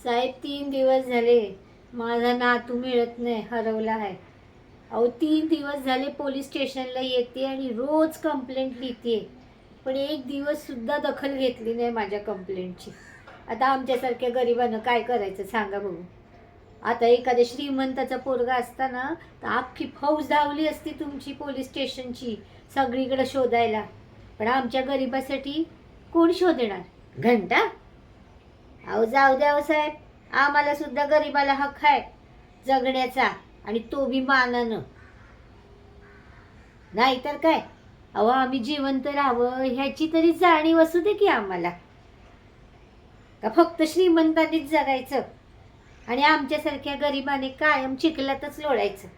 साहेब 3 दिवस झाले माझा नातू मिळत नाही, हरवला आहे. अहो 3 दिवस झाले पोलीस स्टेशनला येते आणि रोज कंप्लेंट लिहिते, पण एक दिवस सुद्धा दखल घेतली नाही माझ्या कंप्लेंटची. आता आमच्यासारख्या गरिबानं काय करायचं सांगा बघू. आता एखाद्या श्रीमंताचा पोरगा असताना तर अख्खी फौज धावली असती तुमची पोलीस स्टेशनची सगळीकडे शोधायला, पण आमच्या गरिबासाठी कोण शोधणार? घंटा. अहो जाऊ द्या हो साहेब, आम्हाला सुद्धा गरिबाला हक्क आहे जगण्याचा, आणि तो बी मानानं. नाहीतर काय. अहो आम्ही जिवंत राहावं ह्याची तरी जाणीव असू दे की आम्हाला. का फक्त श्रीमंतांनीच जगायचं आणि आमच्यासारख्या गरिबाने कायम चिखलातच लोळायचं?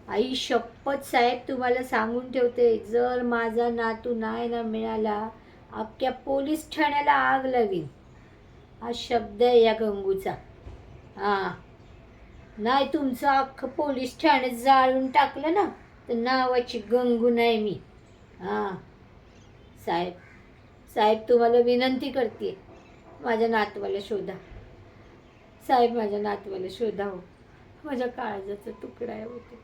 आई शपथ साहेब, तुम्हाला सांगून ठेवते, जर माझा नातू नाही ना मिळाला, अख्ख्या पोलीस ठाण्याला आग लावीन. हा शब्द आहे या गंगूचा. हां, नाही तुमचं अख्खं पोलीस ठाणे जाळून टाकलं ना तर नावाची गंगू नाही मी. हां साहेब, साहेब तुम्हाला विनंती करते, माझ्या नातवाला शोधा. साहेब माझ्या नातवाला शोधा हो, माझ्या काळजाचा तुकडा आहे होते.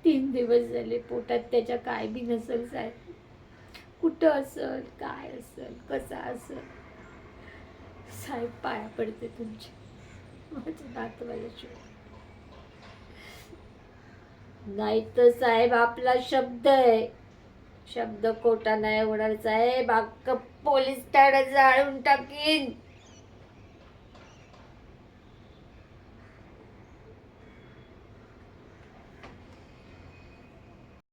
3 दिवस झाले पोटात त्याच्या काय बी नसेल साहेब. कुठं असेल, काय असेल, कसा असेल. साहेब पाया पडते तुमच्या, माझ्या नातवाला शोधा. नाही तर साहेब आपला शब्द आहे, शब्द खोटा नाही होणार साहेब. अख्खं पोलीस ठाणं जाळून टाकीन.